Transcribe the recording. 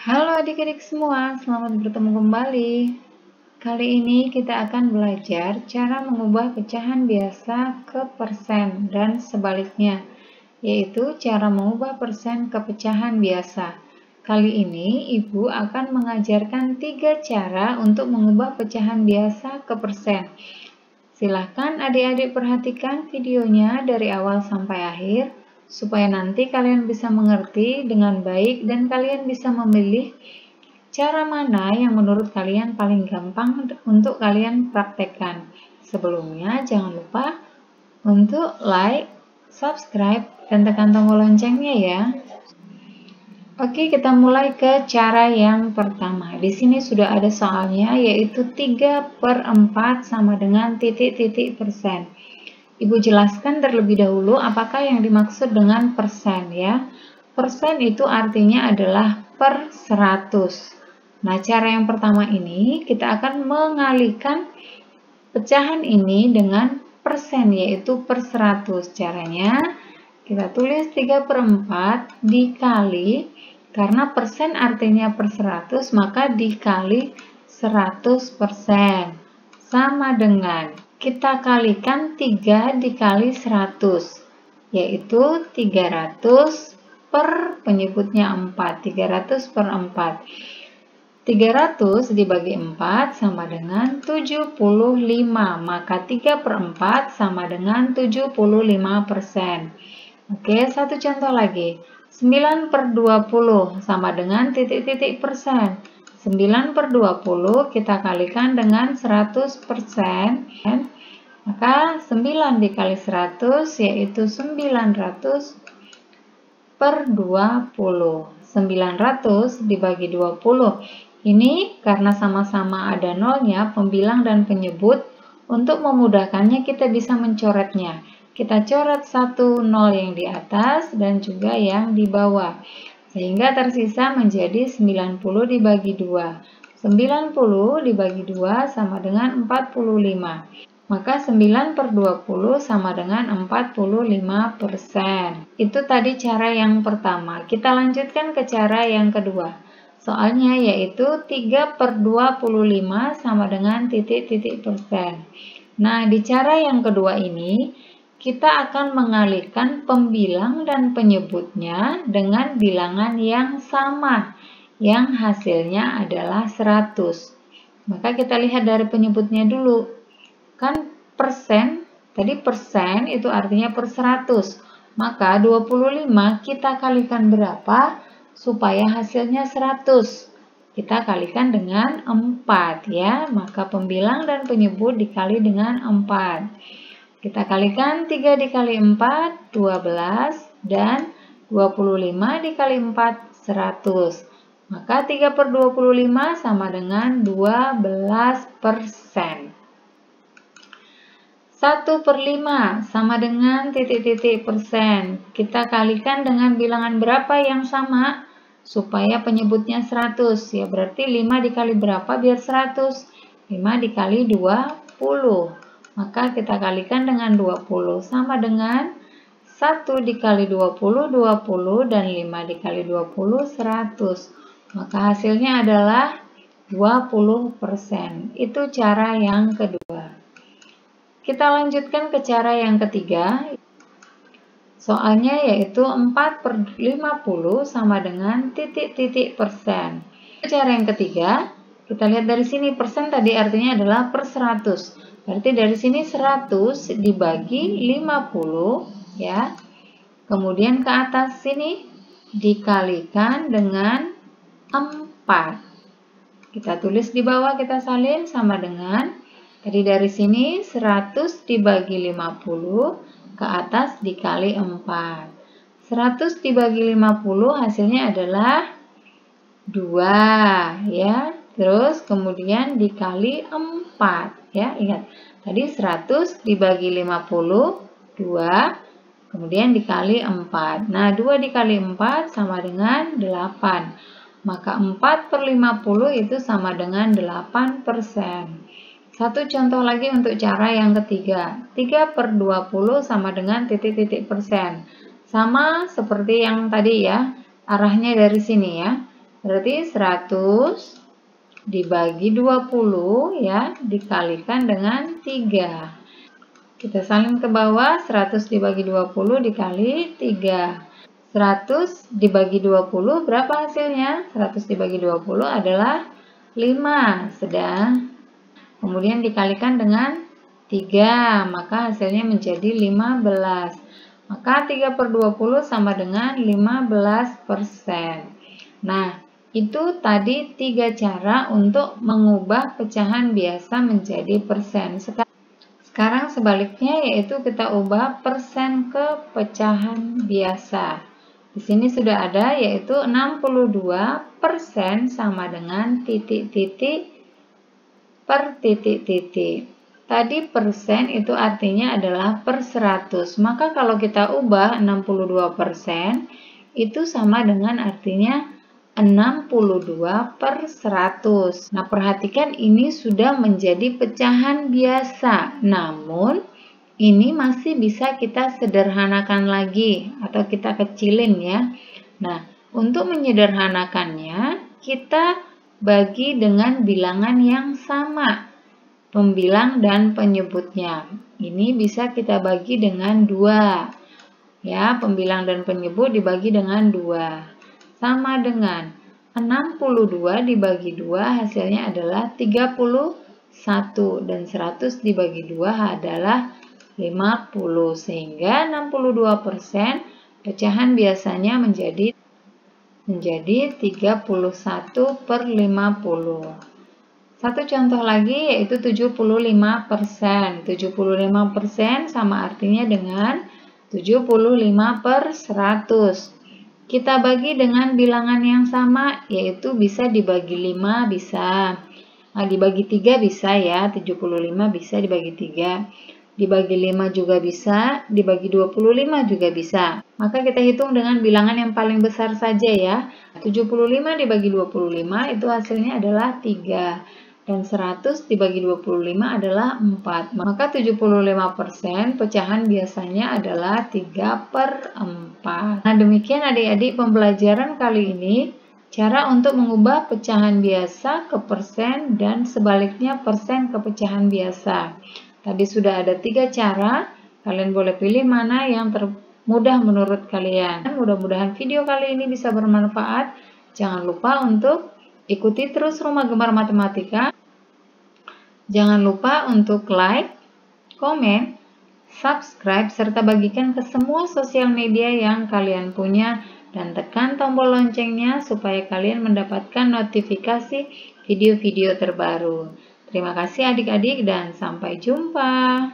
Halo adik-adik semua, selamat bertemu kembali. Kali ini kita akan belajar cara mengubah pecahan biasa ke persen dan sebaliknya, yaitu cara mengubah persen ke pecahan biasa. Kali ini Ibu akan mengajarkan 3 cara untuk mengubah pecahan biasa ke persen. Silahkan adik-adik perhatikan videonya dari awal sampai akhir, supaya nanti kalian bisa mengerti dengan baik dan kalian bisa memilih cara mana yang menurut kalian paling gampang untuk kalian praktekkan. Sebelumnya jangan lupa untuk like, subscribe, dan tekan tombol loncengnya ya. Oke, kita mulai ke cara yang pertama. Di sini sudah ada soalnya, yaitu 3/4 sama dengan titik-titik persen. Ibu jelaskan terlebih dahulu apakah yang dimaksud dengan persen ya. Persen itu artinya adalah per 100. Nah, cara yang pertama ini kita akan mengalihkan pecahan ini dengan persen, yaitu per 100. Caranya kita tulis 3/4 dikali, karena persen artinya per 100, maka dikali 100%. Sama dengan, kita kalikan 3 dikali 100, yaitu 300 per penyebutnya 4. 300 per 4. 300 dibagi 4 sama dengan 75, maka 3/4 sama dengan 75%. Oke, satu contoh lagi. 9/20 sama dengan titik-titik persen. 9/20 kita kalikan dengan 100%, maka 9 dikali 100 yaitu 900 per 20. 900 dibagi 20. Ini karena sama-sama ada nolnya, pembilang dan penyebut, untuk memudahkannya kita bisa mencoretnya. Kita coret satu nol yang di atas dan juga yang di bawah, sehingga tersisa menjadi 90 dibagi 2. 90 dibagi 2 sama dengan 45. Maka 9/20 sama dengan 45%. Itu tadi cara yang pertama. Kita lanjutkan ke cara yang kedua. Soalnya yaitu 3/25 sama dengan titik-titik persen. Nah, di cara yang kedua ini, kita akan mengalihkan pembilang dan penyebutnya dengan bilangan yang sama, yang hasilnya adalah 100. Maka kita lihat dari penyebutnya dulu. Kan persen, tadi persen itu artinya per 100. Maka 25 kita kalikan berapa supaya hasilnya 100? Kita kalikan dengan 4 ya. Maka pembilang dan penyebut dikali dengan 4. Kita kalikan 3 dikali 4, 12, dan 25 dikali 4, 100. Maka 3/25 sama dengan 12%. 1/5 sama dengan titik-titik persen. Kita kalikan dengan bilangan berapa yang sama supaya penyebutnya 100. Ya, berarti 5 dikali berapa biar 100? 5 dikali 20. Maka kita kalikan dengan 20 sama dengan 1 dikali 20, 20, dan 5 dikali 20, 100. Maka hasilnya adalah 20%. Itu cara yang kedua. Kita lanjutkan ke cara yang ketiga. Soalnya yaitu 4/50 sama dengan titik-titik persen. Cara yang ketiga, kita lihat dari sini, persen tadi artinya adalah per 100. Berarti dari sini 100 dibagi 50 ya. Kemudian ke atas sini dikalikan dengan 4. Kita tulis di bawah, kita salin sama dengan, tadi dari sini 100 dibagi 50, ke atas dikali 4. 100 dibagi 50 hasilnya adalah 2 ya. Terus kemudian dikali 4 ya. Ingat, tadi 100 dibagi 50, 2, kemudian dikali 4. Nah, 2 dikali 4 sama dengan 8. Maka 4/50 itu sama dengan 8%. Satu contoh lagi untuk cara yang ketiga. 3/20 sama dengan titik-titik persen. Sama seperti yang tadi ya, arahnya dari sini ya. Berarti 100 dibagi 20 ya, dikalikan dengan 3. Kita salin ke bawah, 100 dibagi 20 dikali 3. 100 dibagi 20 berapa hasilnya? 100 dibagi 20 adalah 5. Sedang kemudian dikalikan dengan 3, maka hasilnya menjadi 15. Maka 3/20 sama dengan 15%. Nah, itu tadi 3 cara untuk mengubah pecahan biasa menjadi persen. Sekarang sebaliknya, yaitu kita ubah persen ke pecahan biasa. Di sini sudah ada, yaitu 62% sama dengan titik-titik per titik-titik. Tadi persen itu artinya adalah per 100. Maka kalau kita ubah 62%, itu sama dengan artinya 62/100. Nah, perhatikan ini sudah menjadi pecahan biasa. Namun, ini masih bisa kita sederhanakan lagi atau kita kecilin ya. Nah, untuk menyederhanakannya, kita bagi dengan bilangan yang sama, pembilang dan penyebutnya. Ini bisa kita bagi dengan 2. Ya, pembilang dan penyebut dibagi dengan 2. Sama dengan 62 dibagi 2 hasilnya adalah 31 dan 100 dibagi 2 adalah 50, sehingga 62% pecahan biasanya menjadi 31/50. Satu contoh lagi yaitu 75%. 75% sama artinya dengan 75/100. Kita bagi dengan bilangan yang sama, yaitu bisa dibagi 5 bisa. Nah, dibagi 3 bisa ya, 75 bisa dibagi 3. Dibagi 5 juga bisa, dibagi 25 juga bisa. Maka kita hitung dengan bilangan yang paling besar saja ya. 75 dibagi 25 itu hasilnya adalah 3. Dan 100 dibagi 25 adalah 4. Maka 75% pecahan biasanya adalah 3/4. Nah, demikian adik-adik pembelajaran kali ini. Cara untuk mengubah pecahan biasa ke persen dan sebaliknya persen ke pecahan biasa. Tadi sudah ada 3 cara. Kalian boleh pilih mana yang termudah menurut kalian. Mudah-mudahan video kali ini bisa bermanfaat. Jangan lupa untuk ikuti terus Rumah Gemar Matematika. Jangan lupa untuk like, komen, subscribe, serta bagikan ke semua sosial media yang kalian punya. Dan tekan tombol loncengnya supaya kalian mendapatkan notifikasi video-video terbaru. Terima kasih adik-adik dan sampai jumpa.